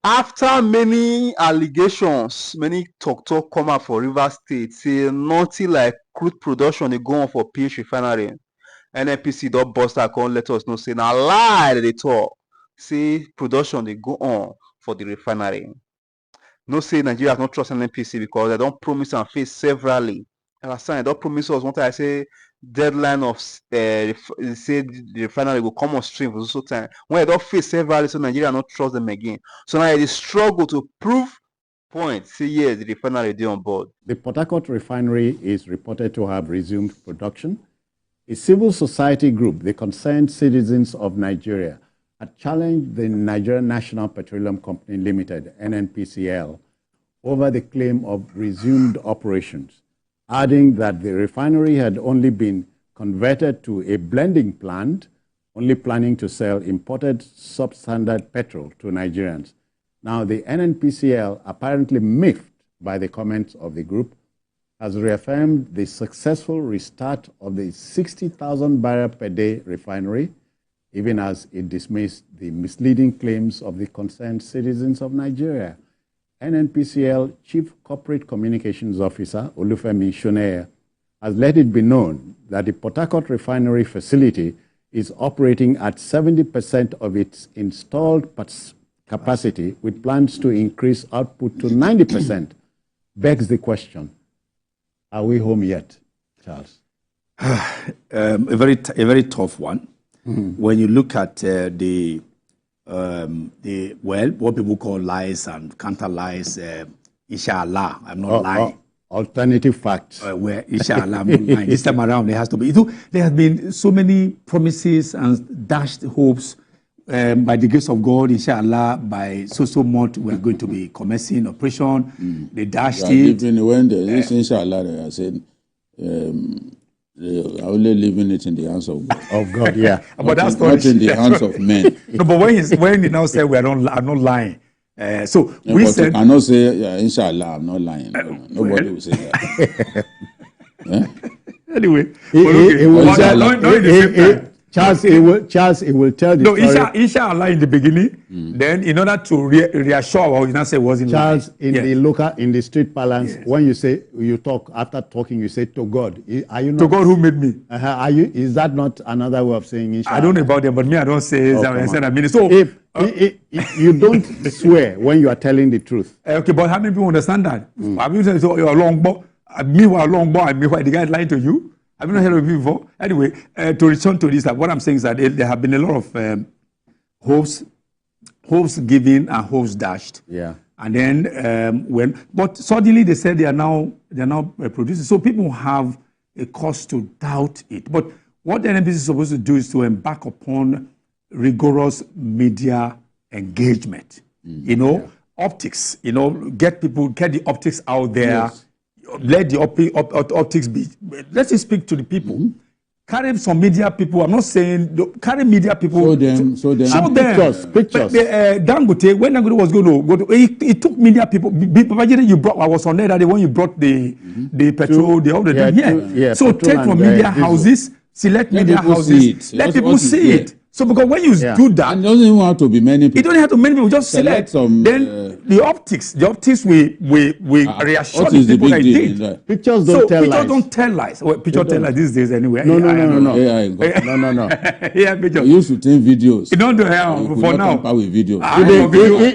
after many allegations, many talk come out for Rivers State, say nothing like crude production they go on for PH Refinery. NNPC don't bust out, come let us know, say na lie they talk. Say production they go on for the refinery. No say Nigeria don't trust NNPC because they don't promise and face severally. Understand? They don't promise us one time I say deadline of say the refinery will come on stream for so time. When they don't face severally, so Nigeria don't trust them again. So now they struggle to prove point. Say yes, the refinery is on board. The Port Harcourt refinery is reported to have resumed production. A civil society group, the Concerned Citizens of Nigeria, had challenged the Nigerian National Petroleum Company Limited, NNPCL, over the claim of resumed operations, adding that the refinery had only been converted to a blending plant, only planning to sell imported substandard petrol to Nigerians. Now, the NNPCL, apparently miffed by the comments of the group, has reaffirmed the successful restart of the 60,000 barrel per day refinery, even as it dismissed the misleading claims of the Concerned Citizens of Nigeria. NNPCL Chief Corporate Communications Officer Olufemi Shoneye has let it be known that the Port Harcourt refinery facility is operating at 70% of its installed capacity, with plans to increase output to 90%. Begs the question, are we home yet, Charles? A very tough one. When you look at what people call lies and counter lies, inshallah, I'm not lying. Alternative facts. Where inshallah, I'm not lying. This time around, there has to be. There have been so many promises and dashed hopes. By the grace of God, inshallah, by so month, we are going to be commencing operation. They dashed it. When there is inshallah, they are saying, they are only leaving it in the hands of God. Of God, yeah. But that's not in the hands of men. No, but when he now said I'm not lying, so yeah, we but said, you cannot say, yeah, inshallah, I'm not lying. Nobody will say that. Anyway, Charles, it will tell the story. Inshallah in the beginning, then in order to reassure our audience, it wasn't Charles, in the street parlance, when you talk, after talking, you say to God. Are you not? To God who made me. Are you? Is that not another way of saying inshallah? I don't know about them, but me, I don't say So if you don't swear when you are telling the truth. Okay, but how many people understand that? Have you said, so you're a long boy, me were a long boy, and me why the guy lying to you? Have you not heard of it before? Anyway, to return to this, what I'm saying is that there have been a lot of hopes given and hopes dashed. Yeah. And then but suddenly they said they are now producing. So people have a cause to doubt it. But what the NNPC is supposed to do is to embark upon rigorous media engagement. Optics. Get the optics out there. Yes. Let the optics be. Let's just speak to the people. Carry some media people. I'm not saying carry media people. Show them. Pictures. Dangote, when Dangote was going to go to, he took media people. You brought. I was on there that day when you brought the petrol, So take from media houses, select media houses, let people see it. So because when you do that, and it doesn't even have to be many people. It don't have to be many people. Just select some. Then the optics we reassure the people that did. Pictures don't tell lies. Pictures don't tell lies. Well, pictures tell lies these days anyway. No. Yeah, pictures. You should take videos. You don't do it for now. With videos.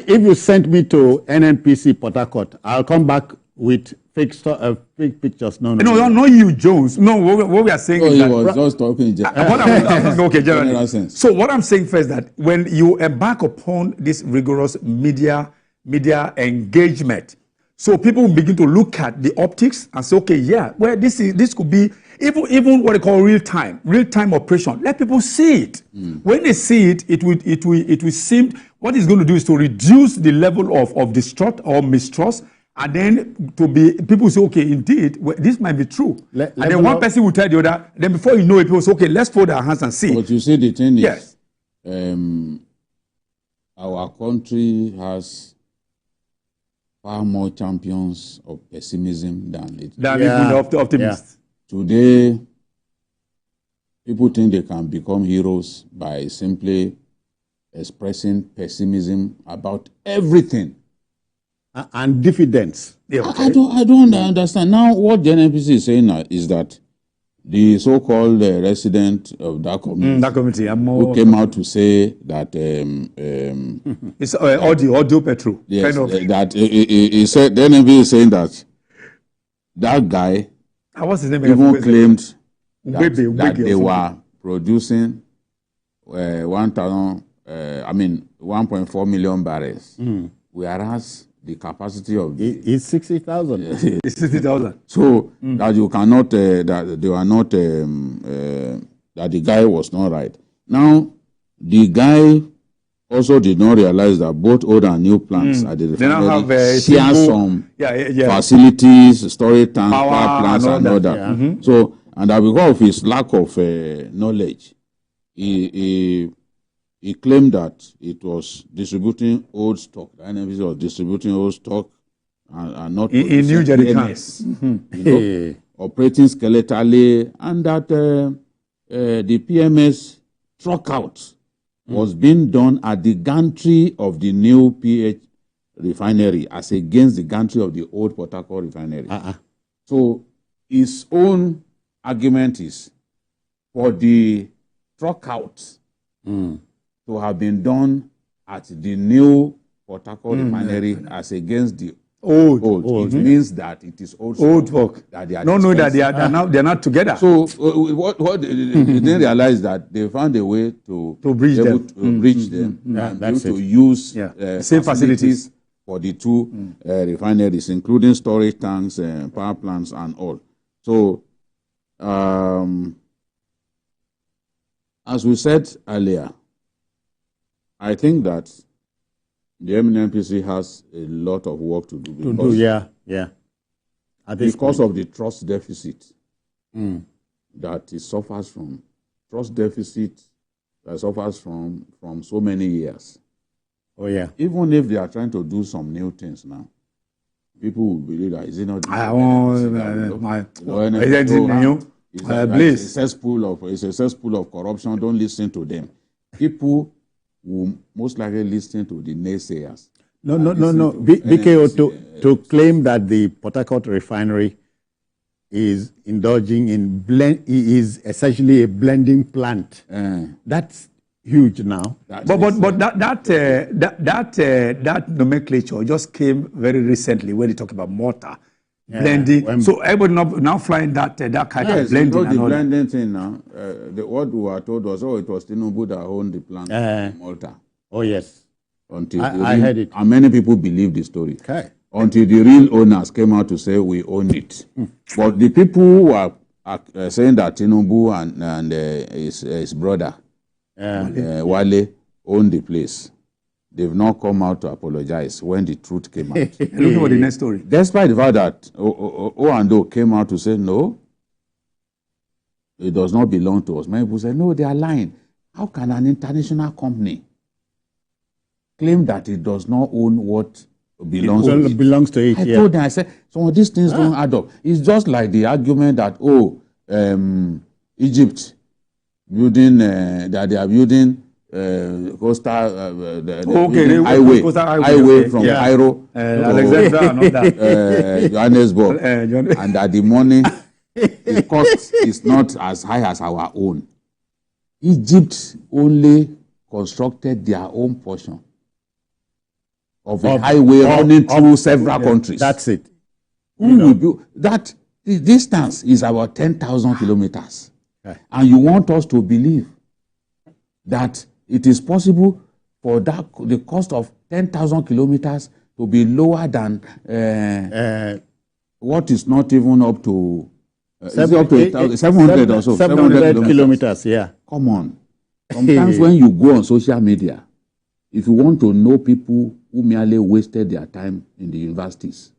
If you send me to NNPC Port Harcourt, I'll come back with fake pictures. No, not you, Jones. No, what we are saying is that he was just talking. Generally. So what I'm saying first that when you embark upon this rigorous media engagement, so people will begin to look at the optics and say, okay, this could be even what they call real time operation. Let people see it. When they see it, it will seem what it's going to do is to reduce the level of distrust or mistrust. And then people say, okay, indeed, this might be true. And then one person will tell the other. Then before you know it, people say, okay, let's fold our hands and see. But you see, the thing is, our country has far more champions of pessimism than optimists. Today, people think they can become heroes by simply expressing pessimism about everything. And dividends. Yeah, okay. I don't understand. Now, what the NNPC is saying is that the so-called resident of that community, who came out to say that it's audio petrol. Yes, kind of. That he said the NNPC is saying that guy what's his name? Even claimed that they were producing 1.4 million barrels, whereas the capacity of is 60,000. It's 60,000. So that you cannot that they were not that the guy was not right. Now the guy also did not realize that both old and new plants at the refinery share some facilities, storage tanks, power plants, and all that. Yeah. So, and that because of his lack of knowledge, he claimed that it was distributing old stock. The NNPC was distributing old stock and not in new jerrycans, operating skeletally, and that the PMS truck out was being done at the gantry of the new PH refinery as against the gantry of the old Port Harcourt refinery. So his own argument is for the truck out to have been done at the new Port Harcourt refinery as against the old. It means that it is old work. That they are that they are not together. So what they didn't realize that they found a way to bridge them, bridge them, and to use same facilities for the two refineries, including storage tanks, power plants, and all. So, as we said earlier, I think that the NNPC has a lot of work to do. Because of the trust deficit that it suffers from. Trust deficit that suffers from so many years. Even if they are trying to do some new things now, people will believe that is it not? It's a cesspool of corruption. Don't listen to them. People will most likely listen to the naysayers. No. BKO to claim that the Port Harcourt refinery is indulging in is essentially a blending plant. That's huge now. But that nomenclature just came very recently when they talk about mortar. Blending. So everybody now flying that kind of blending. The blending thing now. What we were told was, it was Tinubu that owned the plant in Malta. Oh yes. Until I heard it. And many people believe the story. Okay. Until the real owners came out to say we own it. But the people who are saying that Tinubu and his brother Wale own the place, they've not come out to apologize when the truth came out. Looking for the next story. Despite the fact that O came out to say no, it does not belong to us. Many people say no, they are lying. How can an international company claim that it does not own what belongs to it? I told them, I said, some of these things don't add up. It's just like the argument that Egypt building that they are building coastal highway from Cairo Alexandria and all that. Johannesburg, and that the money the cost is not as high as our own. Egypt only constructed their own portion of a highway running through several countries. That's it. Who will build that? The distance is about 10,000 kilometers. Okay. And you want us to believe that it is possible for the cost of 10,000 kilometers to be lower than what is not even up to 700 or so. 700 kilometers, yeah. Come on. Sometimes when you go on social media, if you want to know people who merely wasted their time in the universities,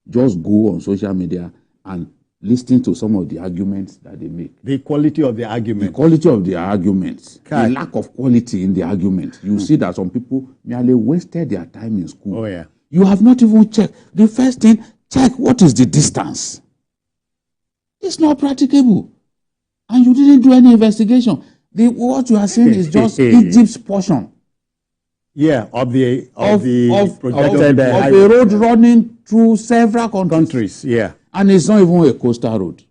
just go on social media and listen to some of the arguments that they make. The quality of the argument. The quality of the arguments. The lack of quality in the argument. You see that some people merely wasted their time in school. Oh, yeah. You have not even checked. The first thing, check what is the distance. It's not practicable. And you didn't do any investigation. What you are saying is just Egypt's portion. Yeah, of the projected of a road running through several countries. Yeah, and it's not even a coastal road.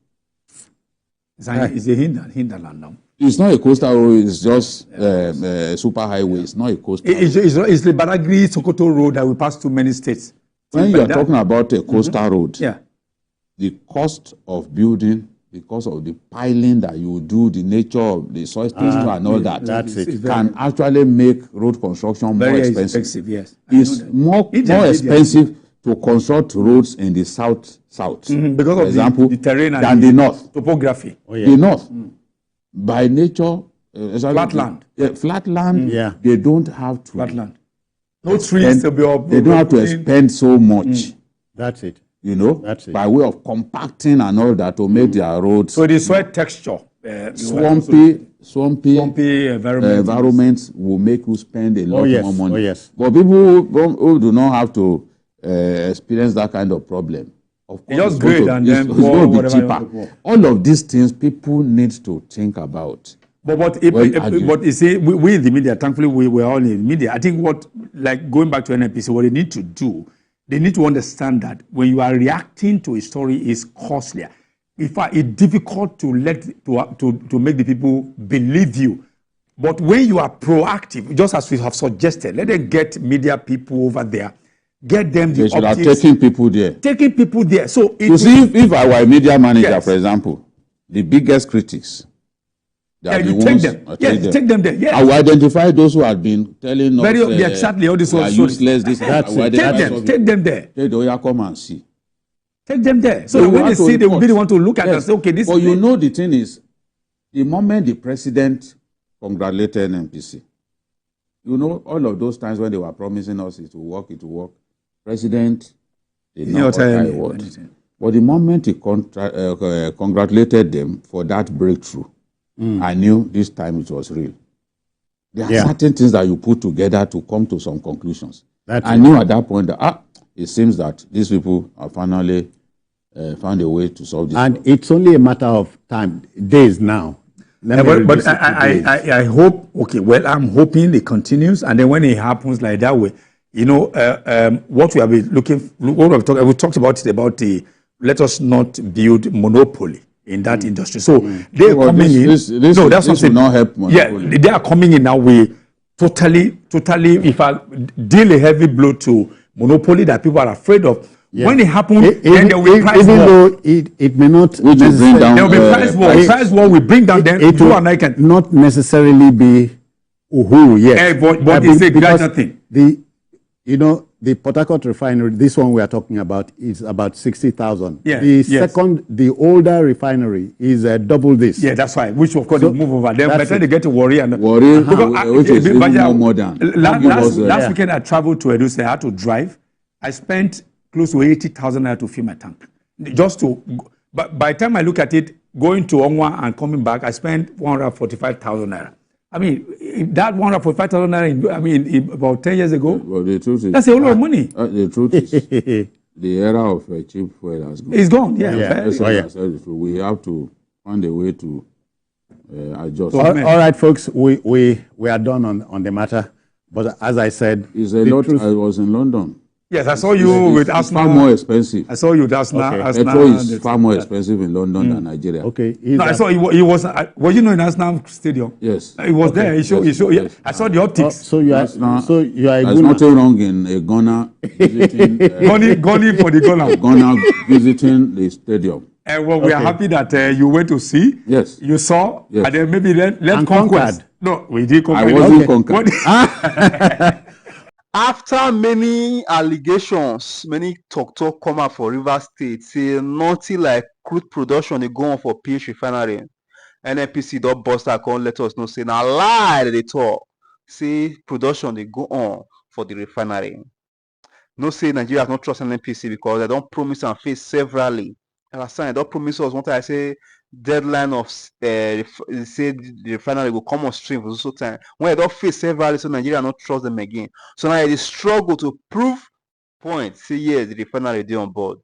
It's a hinterland now. It's not a coastal road. It's just super highway. It's not a coastal. It's the Badagry Sokoto road that we pass through many states. When you are talking about a coastal road, the cost of building, because of the piling that you do, the nature of the soil texture and all that, can actually make road construction more expensive. Yes, it's more expensive to construct roads in the south, because of example, the terrain and than the north. Topography. The north, by nature, flatland. Flatland. They don't have to. Flatland. No trees to be up. They don't have to spend so much. That's it. You know, by way of compacting and all that to make their roads. So the soil texture, swampy environments will make you spend a lot more money. But people who do not have to experience that kind of problem, of course, just grade and then it's going to be cheaper. All of these things people need to think about. But you see, we in the media, thankfully we're all in the media. I think going back to NNPC, what they need to do, they need to understand that when you are reacting to a story is costlier. In fact, it's difficult to make the people believe you. But when you are proactive, just as we have suggested, let them get media people over there, get them the optics. They should have taken people there. So you see, if I were a media manager, for example, the biggest critics, take them there. Yes. I will identify those who have been telling us exactly all this was useless. Take them there. Come and see. Take them there. So when they see, they will really want to look at and say, okay, this. But you know, the thing is, the moment the president congratulated NNPC, you know, all of those times when they were promising us it will work, President did not tell anything. But the moment he congratulated them for that breakthrough, I knew this time it was real. There are certain things that you put together to come to some conclusions. I knew at that point that it seems that these people have finally found a way to solve this problem. It's only a matter of time, days now. But I hope, I'm hoping it continues, and then when it happens like that way, you know, what we have been we talked about let us not build monopoly in that industry. So they're coming in. This will not help monopoly. They are coming in now. We totally, if I deal a heavy blow to monopoly that people are afraid of, when it happens, then there will be price war. Even though it may not necessarily, there will be price war. Price war will bring down them. It will not necessarily be Uhuru, yes. But it's a gradual thing. The Port Harcourt refinery, this one we are talking about, is about 60,000. Yeah. The older refinery is double this. Yeah, that's right. Which of course they move over. Then by the time they get to Warri which is even more modern. Last weekend I traveled to Edo, so I had to drive. I spent close to 80,000 naira to fill my tank. But by the time I look at it, going to Onwa and coming back, I spent 145,000 naira. I mean, that 145,000 naira, about 10 years ago, well, the truth is, that's a lot of money. The truth is, the era of cheap fuel has gone. It's gone, We have to find a way to adjust. All right, folks, we are done on the matter. But as I said, it's a lot. I was in London. Yes, I saw you with Asna. It's far more expensive. I saw you with Asna. Petrol is far more expensive in London than Nigeria. Okay. No, I saw he was in Asna Stadium? Yes. He was there. He showed. Yes. I saw the optics. So you are. There's nothing wrong in a Ghana visiting. Ghana for the Ghana. Ghana visiting the stadium. Well, we are happy that you went to see. Yes. You saw. Yes. And then maybe let conquest. No, we did conquer. I wasn't conquered. After many allegations, many talk come out for Rivers State, say nothing like crude production they go on for PH Refinery. NNPC don't bust account, let us know, say now lie they talk. Say production they go on for the refinery. No say Nigeria not trust NNPC because they don't promise and face severally. And they don't promise us one time I say deadline of say the refinery will come on stream for so time. When they don't face severally, so Nigeria not trust them again. So now they struggle to prove point. Say yes, the refinery is on board.